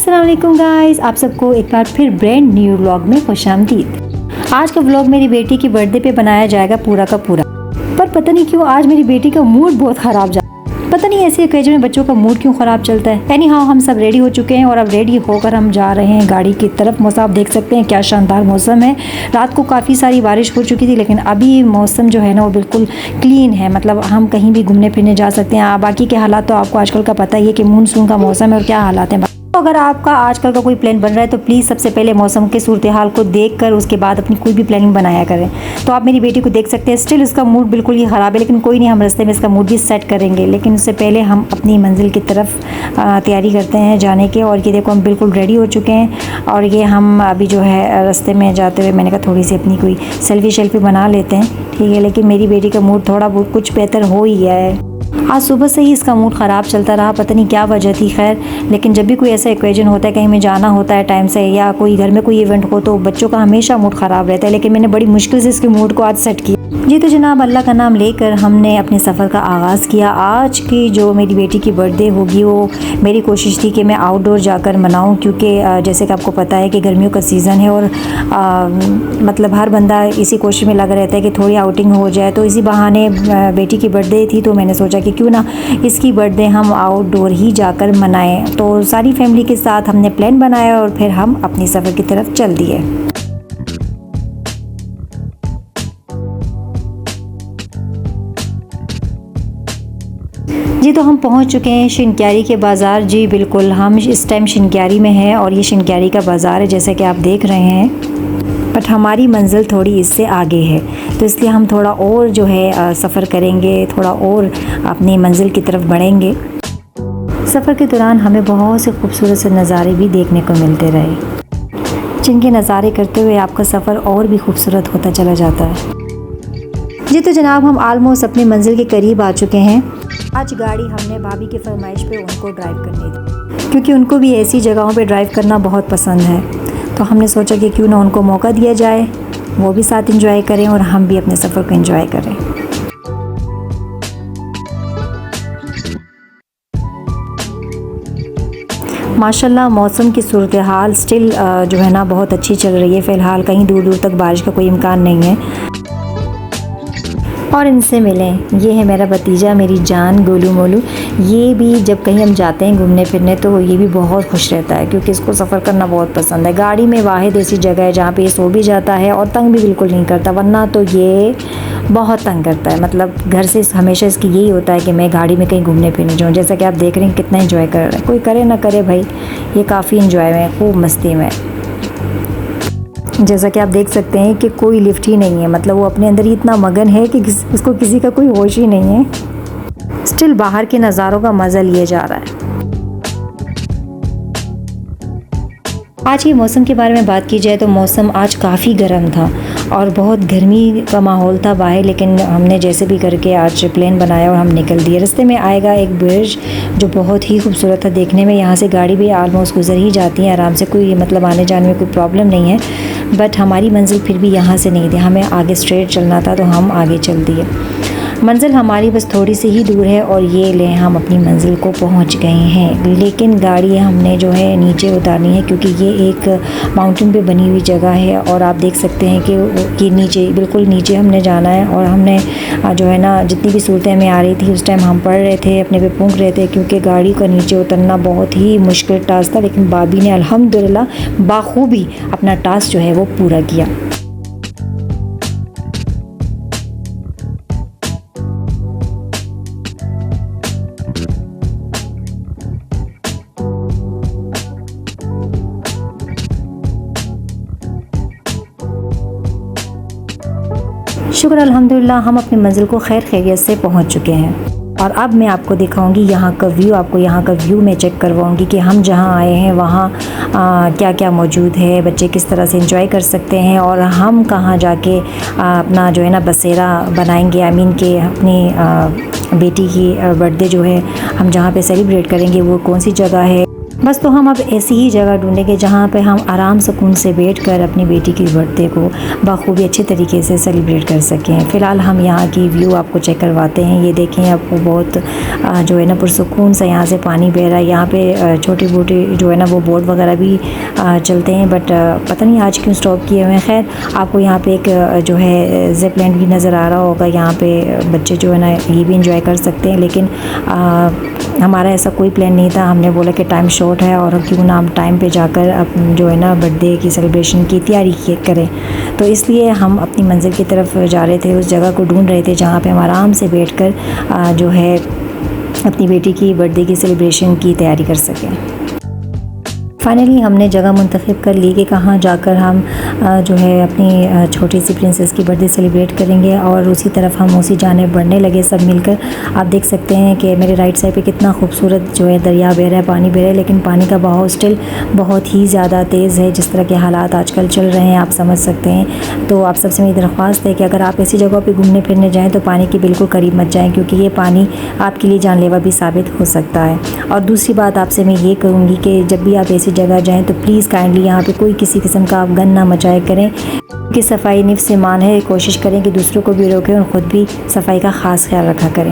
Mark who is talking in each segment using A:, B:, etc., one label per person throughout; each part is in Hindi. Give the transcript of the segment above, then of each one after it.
A: अस्सलाम वालेकुम गाइस, आप सबको एक बार फिर ब्रांड न्यू व्लॉग में खुशामदीद। आज का व्लॉग मेरी बेटी की बर्थडे पे बनाया जाएगा पूरा का पूरा, पर पता नहीं क्यों आज मेरी बेटी का मूड बहुत ख़राब जा। पता नहीं ऐसे ओकेजन में बच्चों का मूड क्यों ख़राब चलता है। एनी हाउ हम सब रेडी हो चुके हैं और अब रेडी होकर हम जा रहे हैं गाड़ी की तरफ। मौसम आप देख सकते हैं क्या शानदार मौसम है। रात को काफ़ी सारी बारिश हो चुकी थी, लेकिन अभी मौसम जो है ना वो बिल्कुल क्लीन है। मतलब हम कहीं भी घूमने फिरने जा सकते हैं। बाकी के हालात तो आपको आजकल का पता ही है कि मानसून का मौसम है और क्या हालात हैं। तो अगर आपका आजकल का कोई प्लान बन रहा है तो प्लीज़ सबसे पहले मौसम के सूरत हाल को देखकर उसके बाद अपनी कोई भी प्लानिंग बनाया करें। तो आप मेरी बेटी को देख सकते हैं, स्टिल उसका मूड बिल्कुल ही ख़राब है, लेकिन कोई नहीं, हम रास्ते में इसका मूड भी सेट करेंगे। लेकिन उससे पहले हम अपनी मंजिल की तरफ तैयारी करते हैं जाने के। और ये देखो हम बिल्कुल रेडी हो चुके हैं और ये हम अभी जो है रास्ते में जाते हुए मैंने कहा थोड़ी सी अपनी कोई सेल्फी बना लेते हैं, ठीक है। लेकिन मेरी बेटी का मूड थोड़ा बहुत कुछ बेहतर हो ही गया है। आज सुबह से ही इसका मूड ख़राब चलता रहा, पता नहीं क्या वजह थी। खैर, लेकिन जब भी कोई ऐसा ओकेजन होता है, कहीं में जाना होता है टाइम से या कोई घर में कोई इवेंट हो, तो बच्चों का हमेशा मूड ख़राब रहता है। लेकिन मैंने बड़ी मुश्किल से इसके मूड को आज सेट किया। जी तो जनाब, अल्लाह का नाम लेकर हमने अपने सफ़र का आगाज़ किया। आज की जो मेरी बेटी की बर्थडे होगी वो मेरी कोशिश थी कि मैं आउटडोर जाकर मनाऊं, क्योंकि जैसे कि आपको पता है कि गर्मियों का सीज़न है और मतलब हर बंदा इसी कोशिश में लगा रहता है कि थोड़ी आउटिंग हो जाए। तो इसी बहाने बेटी की बर्थडे थी तो मैंने सोचा कि क्यों ना इसकी बर्थडे हम आउटडोर ही जाकर मनाएं। तो सारी फैमिली के साथ हमने प्लान बनाया और फिर हम अपनी सफ़र की तरफ चल दिए। जी तो हम पहुंच चुके हैं शिनक्यारी के बाज़ार। जी बिल्कुल, हम इस टाइम शिनक्यारी में हैं और ये शिनक्यारी का बाज़ार है जैसे कि आप देख रहे हैं। बट हमारी मंजिल थोड़ी इससे आगे है, तो इसलिए हम थोड़ा और जो है सफ़र करेंगे, थोड़ा और अपनी मंजिल की तरफ बढ़ेंगे। सफ़र के दौरान हमें बहुत से खूबसूरत से नज़ारे भी देखने को मिलते रहे, जिनके नज़ारे करते हुए आपका सफ़र और भी खूबसूरत होता चला जाता है। जी तो जनाब, हम आलमोस्ट अपनी मंजिल के करीब आ चुके हैं। आज गाड़ी हमने भाभी की फरमाइश पे उनको ड्राइव करनी थी, क्योंकि उनको भी ऐसी जगहों पे ड्राइव करना बहुत पसंद है। तो हमने सोचा कि क्यों ना उनको मौका दिया जाए, वो भी साथ एंजॉय करें और हम भी अपने सफ़र को एंजॉय करें। माशाल्लाह मौसम की सूरत हाल स्टिल जो है ना बहुत अच्छी चल रही है। फ़िलहाल कहीं दूर दूर तक बारिश का कोई इम्कान नहीं है। और इनसे मिलें, ये है मेरा भतीजा, मेरी जान गोलू मोलू। ये भी जब कहीं हम जाते हैं घूमने फिरने तो ये भी बहुत खुश रहता है, क्योंकि इसको सफ़र करना बहुत पसंद है। गाड़ी में वाहिद ऐसी जगह है जहाँ पे ये सो भी जाता है और तंग भी बिल्कुल नहीं करता, वरना तो ये बहुत तंग करता है। मतलब घर से हमेशा इसकी यही होता है कि मैं गाड़ी में कहीं घूमने फिरने जाऊँ। जैसा कि आप देख रहे हैं कितना इन्जॉय कर रहा है। कोई करे ना करे भाई, ये काफ़ी इन्जॉय में, खूब मस्ती में। जैसा कि आप देख सकते हैं कि कोई लिफ्ट ही नहीं है, मतलब वो अपने अंदर ही इतना मगन है कि उसको किसी का कोई होश ही नहीं है। स्टिल बाहर के नज़ारों का मज़ा लिए जा रहा है। आज के मौसम के बारे में बात की जाए तो मौसम आज काफ़ी गर्म था और बहुत गर्मी का माहौल था बाहर। लेकिन हमने जैसे भी करके आज प्लान बनाया और हम निकल दिए। रास्ते में आएगा एक ब्रिज जो बहुत ही खूबसूरत था देखने में। यहाँ से गाड़ी भी आलमोस्ट गुजर ही जाती है आराम से, कोई मतलब आने जाने में कोई प्रॉब्लम नहीं है। बट हमारी मंजिल फिर भी यहाँ से नहीं थी, हमें आगे स्ट्रेट चलना था, तो हम आगे चल दिए। मंजिल हमारी बस थोड़ी सी ही दूर है और ये ले हम अपनी मंजिल को पहुंच गए हैं। लेकिन गाड़ी हमने जो है नीचे उतारनी है, क्योंकि ये एक माउंटेन पे बनी हुई जगह है और आप देख सकते हैं कि ये नीचे, बिल्कुल नीचे हमने जाना है। और हमने जो है ना जितनी भी सूरतें हमें आ रही थी उस टाइम हम पढ़ रहे थे, अपने पे पूंछ रहे थे, क्योंकि गाड़ी का नीचे उतरना बहुत ही मुश्किल टास्क था। लेकिन भाभी ने अल्हम्दुलिल्लाह बाखूबी अपना टास्क जो है वो पूरा किया। शुक्र अल्हम्दुलिल्लाह, हम अपनी मंजिल को खैर खैरियत से पहुंच चुके हैं। और अब मैं आपको दिखाऊंगी यहाँ का व्यू, आपको यहाँ का व्यू मैं चेक करवाऊंगी कि हम जहाँ आए हैं वहाँ क्या क्या मौजूद है, बच्चे किस तरह से एंजॉय कर सकते हैं और हम कहाँ जाके अपना जो है ना बसेरा बनाएंगे। आई मीन कि अपनी बेटी की बर्थडे जो है हम जहाँ पे सेलिब्रेट करेंगे वो कौन सी जगह है। बस तो हम अब ऐसी ही जगह ढूंढेंगे जहाँ पे हम आराम सुकून से बैठ कर अपनी बेटी की बर्थडे को बखूबी अच्छे तरीके से सेलिब्रेट कर सकें। फ़िलहाल हम यहाँ की व्यू आपको चेक करवाते हैं। ये देखें, आपको बहुत जो है ना पुरसुकून सा यहाँ से पानी बह रहा है। यहाँ पे छोटी मोटी जो है ना वो बोट वगैरह भी चलते हैं, बट पता नहीं आज क्यों स्टॉप किए हुए हैं। खैर, आपको यहाँ पे एक जो है जिप लाइन भी नज़र आ रहा होगा। यहाँ पे बच्चे जो है ना ये भी इंजॉय कर सकते हैं, लेकिन हमारा ऐसा कोई प्लान नहीं था। हमने बोला कि टाइम शॉर्ट है और क्यों ना हम टाइम पे जाकर अब जो है ना बर्थडे की सेलिब्रेशन की तैयारी करें, तो इसलिए हम अपनी मंजिल की तरफ जा रहे थे। उस जगह को ढूंढ रहे थे जहाँ पे हम आराम से बैठकर जो है अपनी बेटी की बर्थडे की सेलिब्रेशन की तैयारी कर सकें। फाइनली हमने जगह मुंतखब कर ली कि कहाँ जाकर हम जो है अपनी छोटी सी प्रिंसेस की बर्थडे सेलिब्रेट करेंगे, और उसी तरफ हम उसी जानिब बढ़ने लगे सब मिलकर। आप देख सकते हैं कि मेरे राइट साइड पे कितना खूबसूरत जो है दरिया बह रहा है, पानी बह रहा है, लेकिन पानी का बहाव स्टिल बहुत ही ज़्यादा तेज़ है। जिस तरह के हालात आजकल चल रहे हैं आप समझ सकते हैं। तो आप सबसे मेरी दरख्वास्त है कि अगर आप ऐसी जगह पर घूमने फिरने जाएँ तो पानी के बिल्कुल करीब मत जाएँ, क्योंकि ये पानी आपके लिए जानलेवा भी साबित हो सकता है। और दूसरी बात आपसे मैं ये कहूँगी कि जब भी आप ऐसी जगह जाएं तो प्लीज़ काइंडली यहाँ पे कोई किसी किस्म का आप गंद ना मचाए करें, कि सफाई निफ्स ईमान है। कोशिश करें कि दूसरों को भी रोकें और ख़ुद भी सफाई का ख़ास ख्याल रखा करें।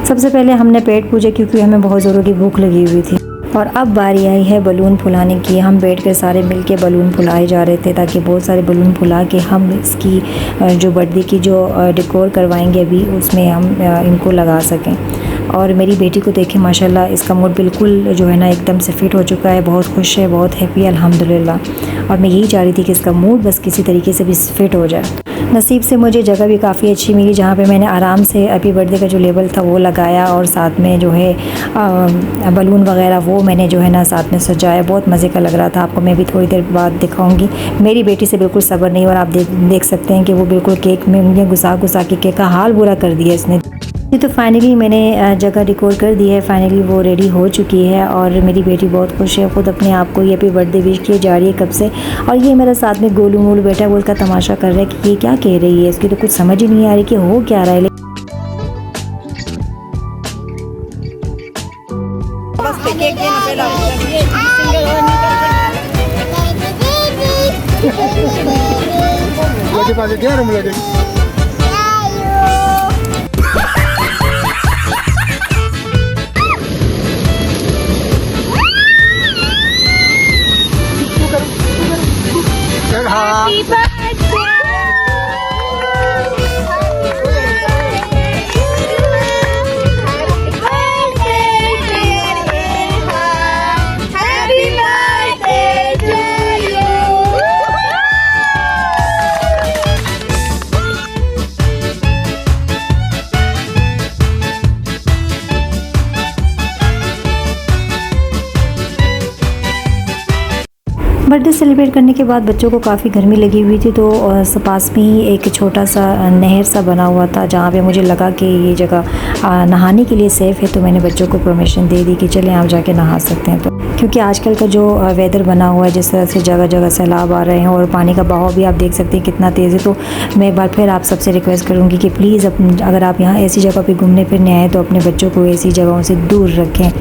A: सबसे पहले हमने पेट पूजा, क्योंकि हमें बहुत ज़ोरों की भूख लगी हुई थी। और अब बारी आई है बलून फुलाने की। हम बैठ कर सारे मिल के बलून फुलाए जा रहे थे, ताकि बहुत सारे बलून फुला के हम इसकी जो बर्थडे की जो डेकोर करवाएंगे अभी उसमें हम इनको लगा सकें। और मेरी बेटी को देखें, माशाल्लाह इसका मूड बिल्कुल जो है ना एकदम से फिट हो चुका है। बहुत खुश है, बहुत हैप्पी है अल्हम्दुलिल्लाह। और मैं यही चाह रही थी कि इसका मूड बस किसी तरीके से भी फिट हो जाए। नसीब से मुझे जगह भी काफ़ी अच्छी मिली, जहाँ पे मैंने आराम से हैप्पी बर्थडे का जो लेबल था वो लगाया, और साथ में जो है बलून वगैरह वो मैंने जो है ना साथ में सजाया। बहुत मज़े का लग रहा था। आपको मैं भी थोड़ी देर बाद दिखाऊंगी। मेरी बेटी से बिल्कुल सब्र नहीं, और आप देख सकते हैं कि वो बिल्कुल केक में मुझे घुसा के केक का हाल बुरा कर दिया इसने। तो फाइनली मैंने जगह डेकोर कर दी है। फाइनली वो रेडी हो चुकी है और मेरी बेटी बहुत खुश है। ख़ुद अपने आप को ये हैप्पी बर्थडे विश किए जा रही है कब से। और ये मेरे साथ में गोलू मोलू बैठा है, वो उसका तमाशा कर रहा है कि ये क्या कह रही है। इसकी तो कुछ समझ ही नहीं आ रही कि हो क्या रहा है।
B: Happy birthday! Happy birthday to you!
A: Birthday celebrate करने के बाद बच्चों को काफ़ी गर्मी लगी हुई थी, तो पास में ही एक छोटा सा नहर सा बना हुआ था, जहाँ पे मुझे लगा कि ये जगह नहाने के लिए सेफ़ है। तो मैंने बच्चों को परमिशन दे दी कि चलें आप जाके नहा सकते हैं। तो क्योंकि आजकल का जो वेदर बना हुआ है, जिस तरह से जगह जगह सैलाब आ रहे हैं और पानी का बहाव भी आप देख सकते हैं कितना तेज़ है, तो मैं एक बार फिर आप सबसे रिक्वेस्ट करूँगी कि प्लीज़ अगर आप यहाँ ऐसी जगह पर घूमने फिरने आए तो अपने बच्चों को ऐसी जगहों से दूर रखें,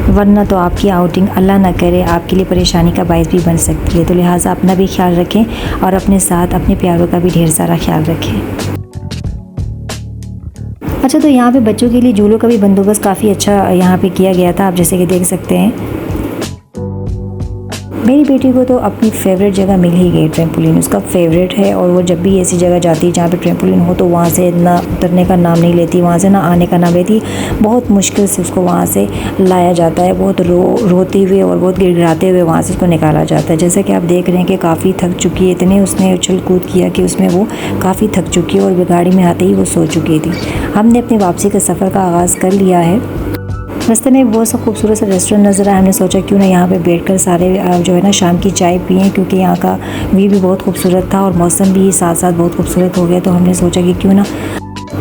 A: वरना तो आपकी आउटिंग अल्लाह ना करे आपके लिए परेशानी का बायस भी बन सकती है। तो लिहाजा अपना भी ख्याल रखें और अपने साथ अपने प्यारों का भी ढेर सारा ख्याल रखें। अच्छा, तो यहाँ पे बच्चों के लिए झूलों का भी बंदोबस्त काफ़ी अच्छा यहाँ पे किया गया था, आप जैसे कि देख सकते हैं। मेरी बेटी को तो अपनी फेवरेट जगह मिल ही गई, ट्रैम्पोलिन उसका फेवरेट है। और वो जब भी ऐसी जगह जाती है जहाँ पे ट्रैम्पोलिन हो तो वहाँ से ना उतरने का नाम नहीं लेती, वहाँ से ना आने का नाम लेती। बहुत मुश्किल से उसको वहाँ से लाया जाता है, बहुत रोते हुए और बहुत गिड़गिड़ाते हुए वहाँ से उसको निकाला जाता है। जैसे कि आप देख रहे हैं कि काफ़ी थक चुकी है, इतने उसने उछल कूद किया कि उसमें वो काफ़ी थक चुकी है और गाड़ी में आते ही वो सो चुकी थी। हमने अपनी वापसी के सफ़र का आगाज़ कर लिया है। रास्ते में बहुत सा खूबसूरत सा रेस्टोरेंट नज़र आया। हमने सोचा क्यों ना यहाँ पे बैठकर सारे जो है ना शाम की चाय पिएं, क्योंकि यहाँ का व्यू भी बहुत खूबसूरत था और मौसम भी साथ साथ बहुत खूबसूरत हो गया। तो हमने सोचा कि क्यों ना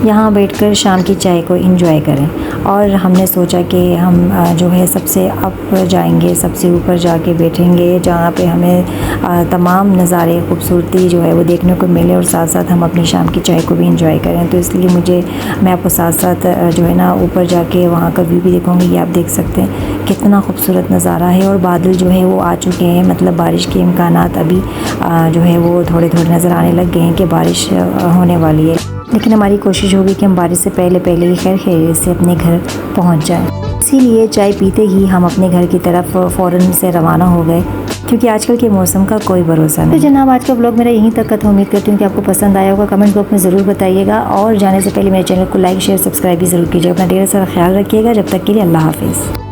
A: यहाँ बैठकर शाम की चाय को एंजॉय करें। और हमने सोचा कि हम जो है सबसे अप जाएंगे, सबसे ऊपर जाके बैठेंगे जहाँ पे हमें तमाम नज़ारे खूबसूरती जो है वो देखने को मिले और साथ साथ हम अपनी शाम की चाय को भी एंजॉय करें। तो इसलिए मैं आपको साथ साथ जो है ना ऊपर जाके वहाँ का व्यू भी दिखाऊंगी। ये आप देख सकते हैं कितना खूबसूरत नज़ारा है और बादल जो है वो आ चुके हैं, मतलब बारिश के इम्कानात अभी जो है वो थोड़े थोड़े नज़र आने लग गए हैं कि बारिश होने वाली है। लेकिन हमारी कोशिश होगी कि हम बारिश से पहले ही खैर खैरियत से अपने घर पहुंच जाएं। इसीलिए चाय पीते ही हम अपने घर की तरफ फ़ौरन से रवाना हो गए, क्योंकि आजकल के मौसम का कोई भरोसा नहीं। तो जनाब, आज का व्लॉग मेरा यहीं तक का था। उम्मीद करती हूँ कि आपको पसंद आया होगा। कमेंट बॉक्स में ज़रूर बताइएगा और जाने से पहले मेरे चैनल को लाइक शेयर सब्सक्राइब भी ज़रूर कीजिएगा। अपना ढेर सारा ख्याल रखिएगा। जब तक के लिए अल्लाह हाफिज़।